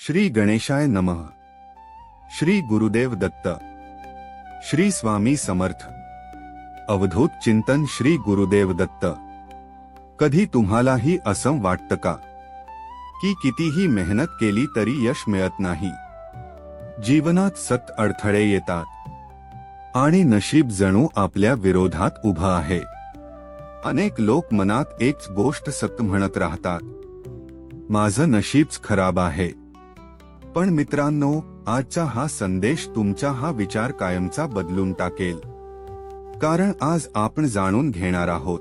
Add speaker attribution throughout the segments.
Speaker 1: श्री गणेशाय नमः। श्री गुरुदेव दत्त। श्री स्वामी समर्थ। अवधूत चिंतन श्री गुरुदेव दत्त। कधी तुम्हालाही असं वाटतं का की कितीही मेहनत केली तरी यश मिळत नाही? जीवनात सतत अडथळे येतात आणि नशीब जणू आपल्या विरोधात उभं आहे। अनेक लोक मनात एक गोष्ट सतत म्हणत राहतात, माझं नशीबच खराब आहे। पण मित्रांनो, आजचा हा संदेश तुमचा हा विचार कायमचा बदलून टाकेल। कारण आज आपण जाणून घेणार आहोत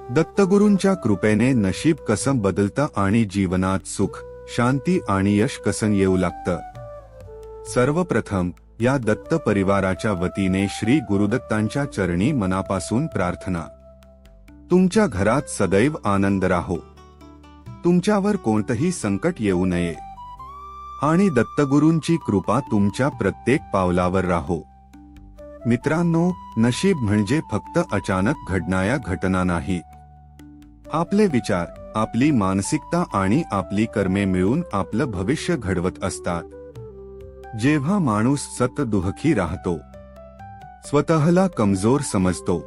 Speaker 1: दत्तगुरूंच्या कृपेने नशीब कसं बदलतं आणि जीवनात सुख, शांती आणि यश कसं येऊ लागतं। सर्वप्रथम या दत्त परिवाराच्या वतीने श्री गुरुदत्तांच्या चरणी मनापासून प्रार्थना। तुमच्या घरात सदैव आनंद राहो, तुमच्यावर कोणतंही संकट येऊ नये आणि दत्तगुरूंची कृपा तुमच्या प्रत्येक पावलावर राहो। मित्रांनो, नशीब म्हणजे फक्त अचानक घडणाऱ्या घटना नाही। आपले विचार, आपली मानसिकता आणि आपली कर्मे मिळून आपलं भविष्य घडवत असतात। जेव्हा माणूस सतत दुःखी राहतो, स्वतःला कमजोर समजतो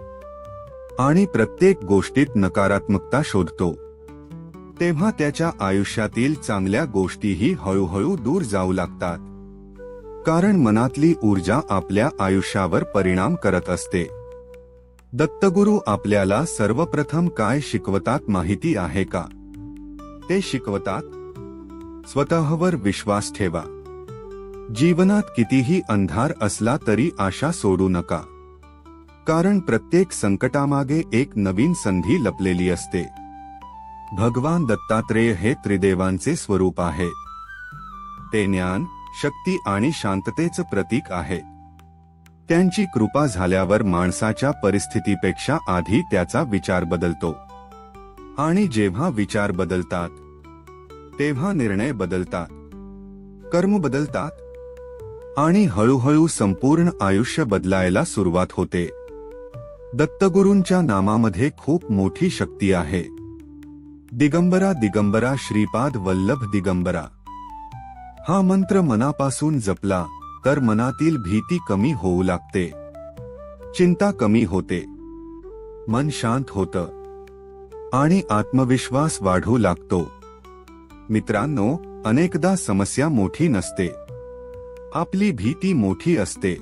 Speaker 1: आणि प्रत्येक गोष्टीत नकारात्मकता शोधतो, तेव्हा त्याच्या आयुष्यातील चांगल्या गोष्टीही हळूहळू दूर जाऊ लागतात। कारण मनातली ऊर्जा आपल्या आयुष्यावर परिणाम करत असते। दत्तगुरू आपल्याला सर्वप्रथम काय शिकवतात माहिती आहे का? ते शिकवतात, स्वतःवर विश्वास ठेवा। जीवनात कितीही अंधार असला तरी आशा सोडू नका, कारण प्रत्येक संकटामागे एक नवीन संधी लपलेली असते। भगवान दत्तात्रेय हे त्रिदेवांचे स्वरूप आहे। ते ज्ञान, शक्ती आणि शांततेचं प्रतीक आहे। त्यांची कृपा झाल्यावर माणसाच्या परिस्थितीपेक्षा आधी त्याचा विचार बदलतो आणि जेव्हा विचार बदलतात तेव्हा निर्णय बदलतात, कर्म बदलतात आणि हळूहळू संपूर्ण आयुष्य बदलायला सुरुवात होते। दत्तगुरूंच्या नामामध्ये खूप मोठी शक्ती आहे। दिगंबरा दिगंबरा श्रीपाद वल्लभ दिगंबरा हा मंत्र मनापासून जपला तर मनातील भीती कमी होऊ लागते, चिंता कमी होते, मन शांत होतं आणि आत्मविश्वास वाढू लागतो। मित्रांनो, अनेकदा समस्या मोठी नसते, आपली भीती मोठी असते।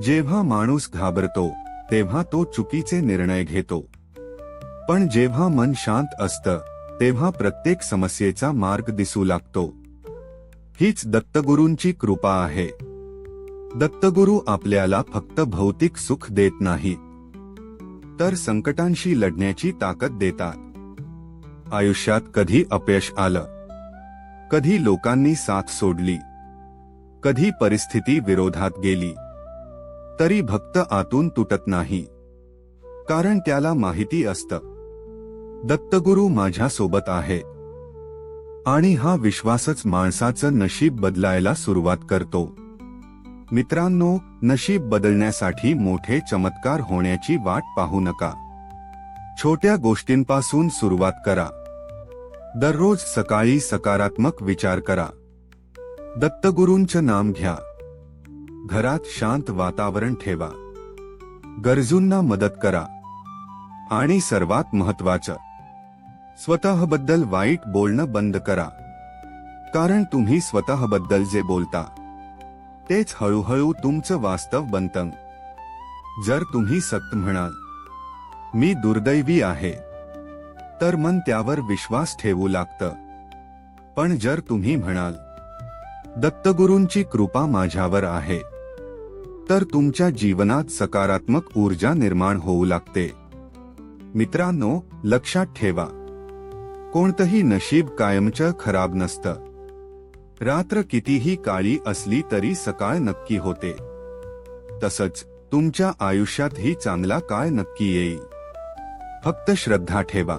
Speaker 1: जेव्हा माणूस घाबरतो तेव्हा तो चुकीचे निर्णय घेतो, पण जेव्हा मन शांत असतं तेव्हा प्रत्येक समस्येचा मार्ग दिसू लागतो। हीच दत्तगुरूंची कृपा आहे। दत्तगुरू आपल्याला फक्त भौतिक सुख देत नाहीत, तर संकटांशी लढण्याची ताकद देतात। आयुष्यात कधी अपयश आलं, कधी लोकांनी साथ सोडली, कधी परिस्थिती विरोधात गेली, तरी भक्त आतून तुटत नाही, कारण त्याला माहिती असतं दत्तगुरू माझ्या सोबत आहे। आणि हा विश्वासच माणसाचं नशीब बदलायला सुरुवात करतो। मित्रांनो, नशीब बदलण्यासाठी मोठे चमत्कार होण्याची वाट पाहू नका। छोट्या गोष्टींपासून सुरुवात करा। दररोज सकाळी सकारात्मक विचार करा, दत्तगुरूंचं नाम घ्या, घरात शांत वातावरण ठेवा, गरजूंना मदत करा आणि सर्वात महत्त्वाचं, स्वतःबद्दल वाईट बोलणं बंद करा। कारण तुम्ही स्वतःबद्दल जे बोलता तेच हळूहळू तुमचं वास्तव बनतं। जर तुम्ही सत्य म्हणाल, मी दुर्दैवी आहे, तर मन त्यावर विश्वास ठेवू लागतं। पण जर तुम्ही म्हणाल, दत्तगुरूंची कृपा माझ्यावर आहे, तर तुमच्या जीवनात सकारात्मक ऊर्जा निर्माण होऊ लागते। मित्रांनो, लक्षात ठेवा, कोणतंही नशीब कायमचं खराब नसतं। रात्र कितीही काळी असली तरी सकाळ नक्की होते। तसंच तुमच्या आयुष्यातही चांगला काळ नक्की येईल। फक्त श्रद्धा ठेवा,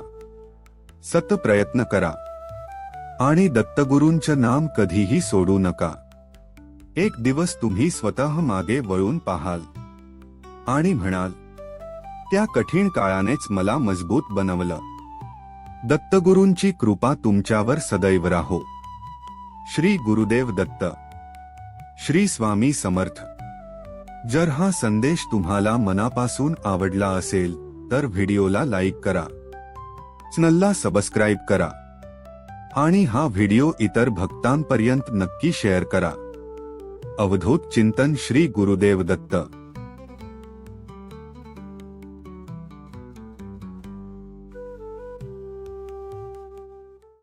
Speaker 1: सतत प्रयत्न करा आणि दत्तगुरूंचं नाम कधीही सोडू नका। एक दिवस तुम्ही स्वतः मागे वळून पाहाल आणि म्हणाल, त्या कठीण काळानेच मला मजबूत बनवलं। दत्तगुरूंची कृपा तुमच्यावर सदैव राहो। श्री गुरुदेव दत्त. श्री स्वामी समर्थ. जर हा संदेश तुम्हाला मनापासून आवडला असेल तर व्हिडिओला लाईक करा, चॅनलला सबस्क्राईब करा आणि हा व्हिडिओ इतर भक्तांपर्यंत नक्की शेअर करा. अवधूत चिंतन श्री गुरुदेव दत्त.